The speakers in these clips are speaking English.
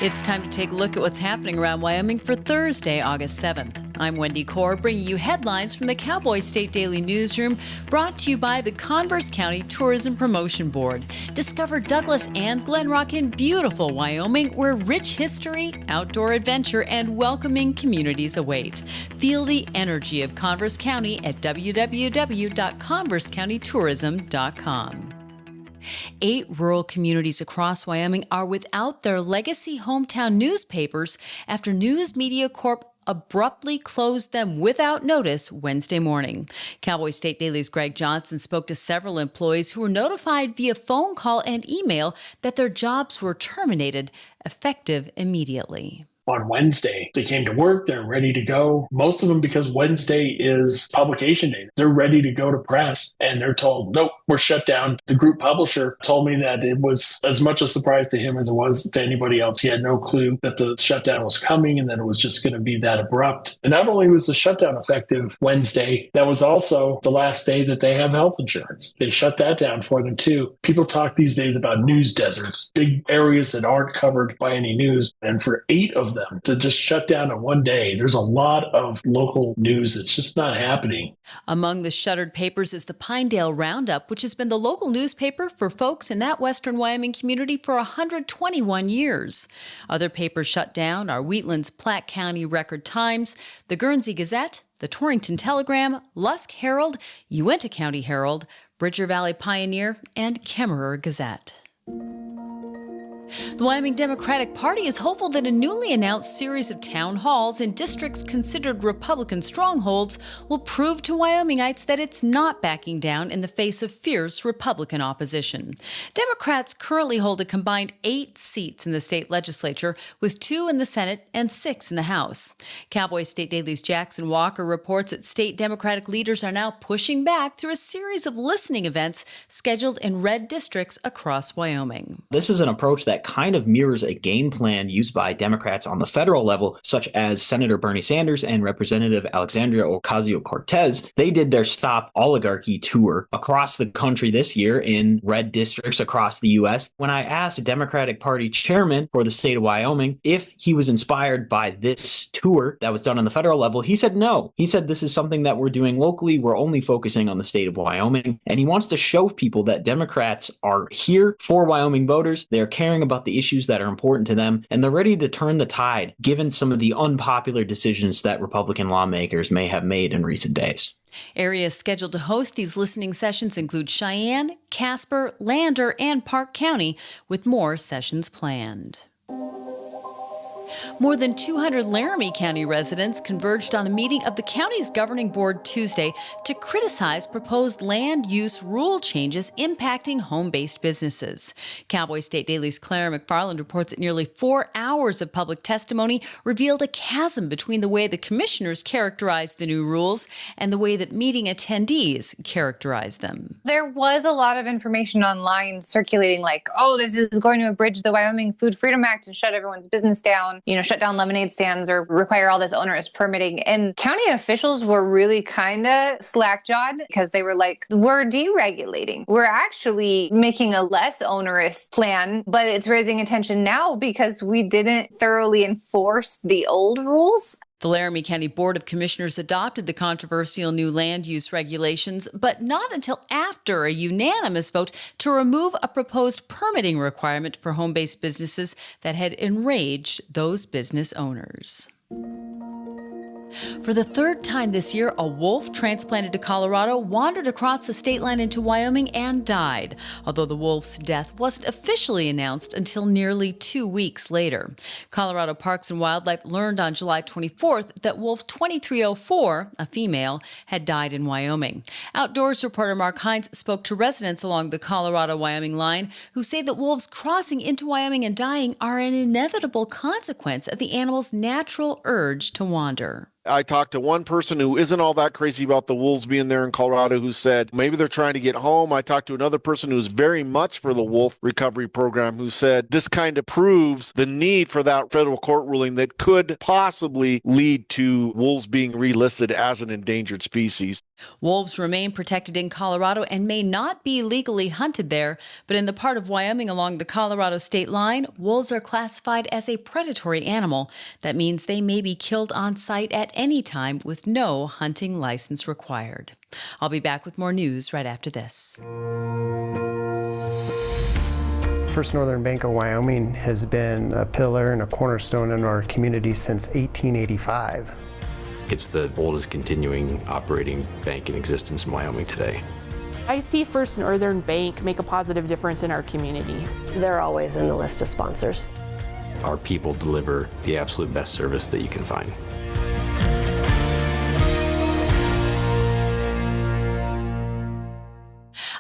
It's time to take a look at what's happening around Wyoming for Thursday, August 7th. I'm Wendy Kaur, bringing you headlines from the Cowboy State Daily Newsroom, brought to you by the Converse County Tourism Promotion Board. Discover Douglas and Glen Rock in beautiful Wyoming, where rich history, outdoor adventure, and welcoming communities await. Feel the energy of Converse County at www.conversecountytourism.com. 8 rural communities across Wyoming are without their legacy hometown newspapers after News Media Corp abruptly closed them without notice Wednesday morning. Cowboy State Daily's Greg Johnson spoke to several employees who were notified via phone call and email that their jobs were terminated, effective immediately. On Wednesday, they came to work. They're ready to go. Most of them, because Wednesday is publication day, they're ready to go to press, and they're told, nope, we're shut down. The group publisher told me that it was as much a surprise to him as it was to anybody else. He had no clue that the shutdown was coming and that it was just going to be that abrupt. And not only was the shutdown effective Wednesday, that was also the last day that they have health insurance. They shut that down for them too. People talk these days about news deserts, big areas that aren't covered by any news. And for 8 of them to just shut down in one day, there's a lot of local news that's just not happening. Among the shuttered papers is the Pinedale Roundup, which has been the local newspaper for folks in that western Wyoming community for 121 years. Other papers shut down are Wheatland's Platte County Record Times, the Guernsey Gazette, the Torrington Telegram, Lusk Herald, Uinta County Herald, Bridger Valley Pioneer, and Kemmerer Gazette. The Wyoming Democratic Party is hopeful that a newly announced series of town halls in districts considered Republican strongholds will prove to Wyomingites that it's not backing down in the face of fierce Republican opposition. Democrats currently hold a combined 8 seats in the state legislature, with 2 in the Senate and 6 in the House. Cowboy State Daily's Jackson Walker reports that state Democratic leaders are now pushing back through a series of listening events scheduled in red districts across Wyoming. This is an approach that kind of mirrors a game plan used by Democrats on the federal level, such as Senator Bernie Sanders and Representative Alexandria Ocasio-Cortez. They did their Stop Oligarchy tour across the country this year in red districts across the U.S. When I asked a Democratic Party chairman for the state of Wyoming if he was inspired by this tour that was done on the federal level, he said no. He said this is something that we're doing locally. We're only focusing on the state of Wyoming. And he wants to show people that Democrats are here for Wyoming voters. They're caring about the issues that are important to them, and they're ready to turn the tide, given some of the unpopular decisions that Republican lawmakers may have made in recent days. Areas scheduled to host these listening sessions include Cheyenne, Casper, Lander, and Park County, with more sessions planned. More than 200 Laramie County residents converged on a meeting of the county's governing board Tuesday to criticize proposed land use rule changes impacting home-based businesses. Cowboy State Daily's Clara McFarland reports that nearly 4 hours of public testimony revealed a chasm between the way the commissioners characterized the new rules and the way that meeting attendees characterized them. There was a lot of information online circulating like, oh, this is going to abridge the Wyoming Food Freedom Act and shut everyone's business down. Shut down lemonade stands or require all this onerous permitting. And county officials were really kind of slack-jawed because they were like, we're deregulating. We're actually making a less onerous plan, but it's raising attention now because we didn't thoroughly enforce the old rules. The Laramie County Board of Commissioners adopted the controversial new land use regulations, but not until after a unanimous vote to remove a proposed permitting requirement for home-based businesses that had enraged those business owners. For the 3rd time this year, a wolf transplanted to Colorado wandered across the state line into Wyoming and died, although the wolf's death wasn't officially announced until nearly 2 weeks later. Colorado Parks and Wildlife learned on July 24th that wolf 2304, a female, had died in Wyoming. Outdoors reporter Mark Hines spoke to residents along the Colorado-Wyoming line who say that wolves crossing into Wyoming and dying are an inevitable consequence of the animal's natural urge to wander. I talked to one person who isn't all that crazy about the wolves being there in Colorado who said maybe they're trying to get home. I talked to another person who's very much for the wolf recovery program who said this kind of proves the need for that federal court ruling that could possibly lead to wolves being relisted as an endangered species. Wolves remain protected in Colorado and may not be legally hunted there, but in the part of Wyoming along the Colorado state line, wolves are classified as a predatory animal. That means they may be killed on site at any time with no hunting license required. I'll be back with more news right after this. First Northern Bank of Wyoming has been a pillar and a cornerstone in our community since 1885. It's the oldest continuing operating bank in existence in Wyoming today. I see First Northern Bank make a positive difference in our community. They're always in the list of sponsors. Our people deliver the absolute best service that you can find.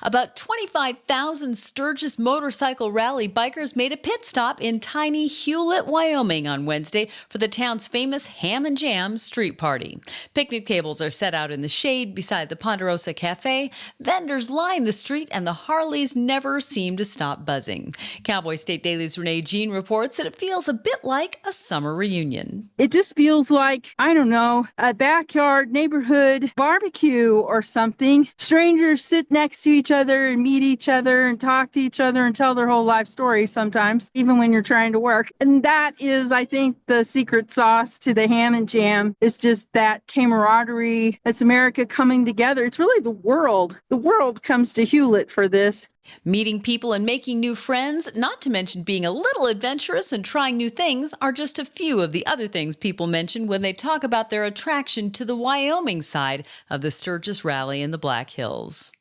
About 25,000 Sturgis motorcycle rally bikers made a pit stop in tiny Hewlett, Wyoming on Wednesday for the town's famous Ham and Jam street party. Picnic tables are set out in the shade beside the Ponderosa Cafe. Vendors line the street and the Harleys never seem to stop buzzing. Cowboy State Daily's Renee Jean reports that it feels a bit like a summer reunion. It just feels like, I don't know, a backyard neighborhood barbecue or something. Strangers sit next to each other and meet each other and talk to each other and tell their whole life story sometimes, even when you're trying to work. And that is, I think, the secret sauce to the Ham and Jam is just that camaraderie. It's America coming together. It's really the world. The world comes to Hewlett for this. Meeting people and making new friends, not to mention being a little adventurous and trying new things, are just a few of the other things people mention when they talk about their attraction to the Wyoming side of the Sturgis Rally in the Black Hills.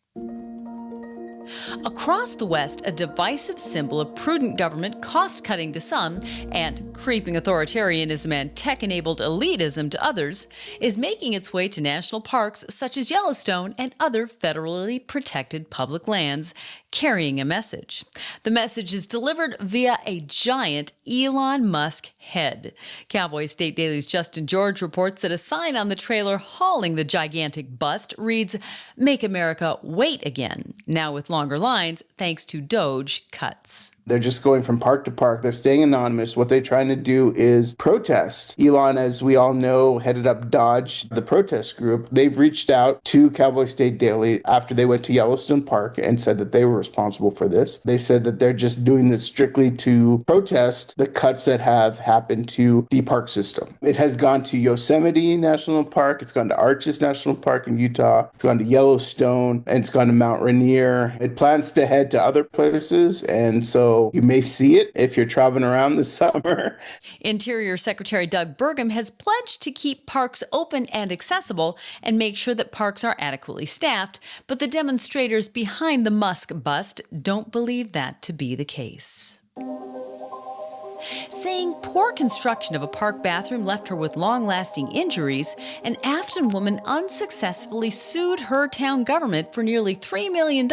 Across the West, a divisive symbol of prudent government, cost-cutting to some, and creeping authoritarianism and tech-enabled elitism to others, is making its way to national parks such as Yellowstone and other federally protected public lands, carrying a message. The message is delivered via a giant Elon Musk head. Cowboy State Daily's Justin George reports that a sign on the trailer hauling the gigantic bust reads, "Make America Wait Again," now with longer lines thanks to Doge cuts. They're just going from park to park. They're staying anonymous. What they're trying to do is protest. Elon, as we all know, headed up Dodge, the protest group. They've reached out to Cowboy State Daily after they went to Yellowstone Park and said that they were responsible for this. They said that they're just doing this strictly to protest the cuts that have happened to the park system. It has gone to Yosemite National Park. It's gone to Arches National Park in Utah. It's gone to Yellowstone, and it's gone to Mount Rainier. It plans to head to other places, and so you may see it if you're traveling around this summer. Interior Secretary Doug Burgum has pledged to keep parks open and accessible and make sure that parks are adequately staffed, but the demonstrators behind the Musk bust don't believe that to be the case. Saying poor construction of a park bathroom left her with long-lasting injuries, an Afton woman unsuccessfully sued her town government for nearly $3 million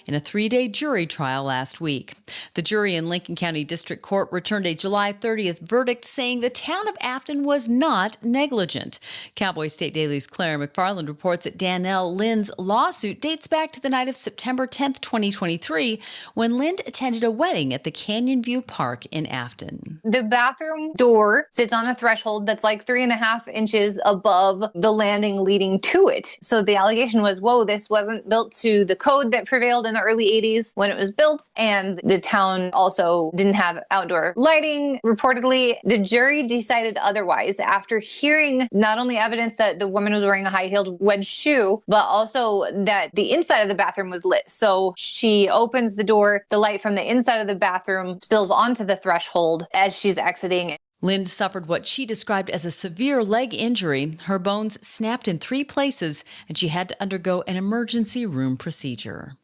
in a 3-day jury trial last week. The jury in Lincoln County District Court returned a July 30th verdict saying the town of Afton was not negligent. Cowboy State Daily's Claire McFarland reports that Danelle Lynn's lawsuit dates back to the night of September 10th, 2023, when Lynn attended a wedding at the Canyon View Park in Afton. The bathroom door sits on a threshold that's like 3.5 inches above the landing leading to it. So the allegation was, whoa, this wasn't built to the code that prevailed in the early 80s when it was built. And the town also didn't have outdoor lighting. Reportedly, the jury decided otherwise after hearing not only evidence that the woman was wearing a high-heeled wedge shoe, but also that the inside of the bathroom was lit. So she opens the door, the light from the inside of the bathroom spills onto the threshold as she's exiting. Lynn suffered what she described as a severe leg injury. Her bones snapped in 3 places, and she had to undergo an emergency room procedure.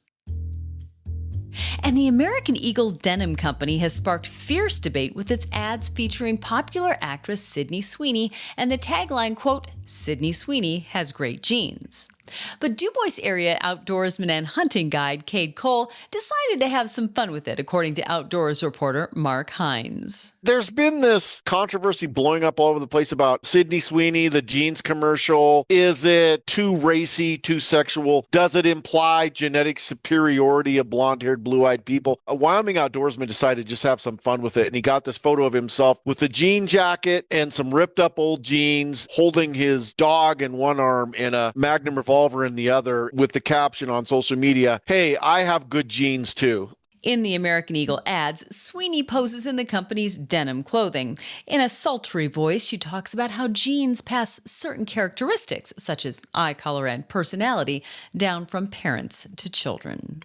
And the American Eagle Denim Company has sparked fierce debate with its ads featuring popular actress Sydney Sweeney and the tagline, quote, "Sydney Sweeney has great genes." But Du Bois area outdoorsman and hunting guide Cade Cole decided to have some fun with it, according to outdoors reporter Mark Hines. There's been this controversy blowing up all over the place about Sydney Sweeney, the jeans commercial. Is it too racy, too sexual? Does it imply genetic superiority of blonde-haired, blue-eyed people? A Wyoming outdoorsman decided to just have some fun with it, and he got this photo of himself with a jean jacket and some ripped-up old jeans, holding his dog in one arm and a Magnum revolver revolver in the other with the caption on social media, "Hey, I have good genes too." In the American Eagle ads, Sweeney poses in the company's denim clothing. In a sultry voice, she talks about how genes pass certain characteristics, such as eye color and personality, down from parents to children.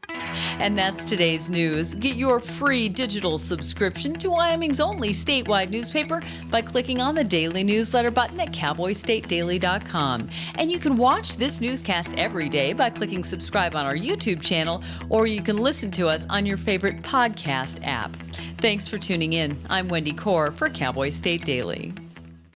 And that's today's news. Get your free digital subscription to Wyoming's only statewide newspaper by clicking on the daily newsletter button at cowboystatedaily.com. And you can watch this newscast every day by clicking subscribe on our YouTube channel, or you can listen to us on your favorite podcast app. Thanks for tuning in. I'm Wendy Core for Cowboy State Daily.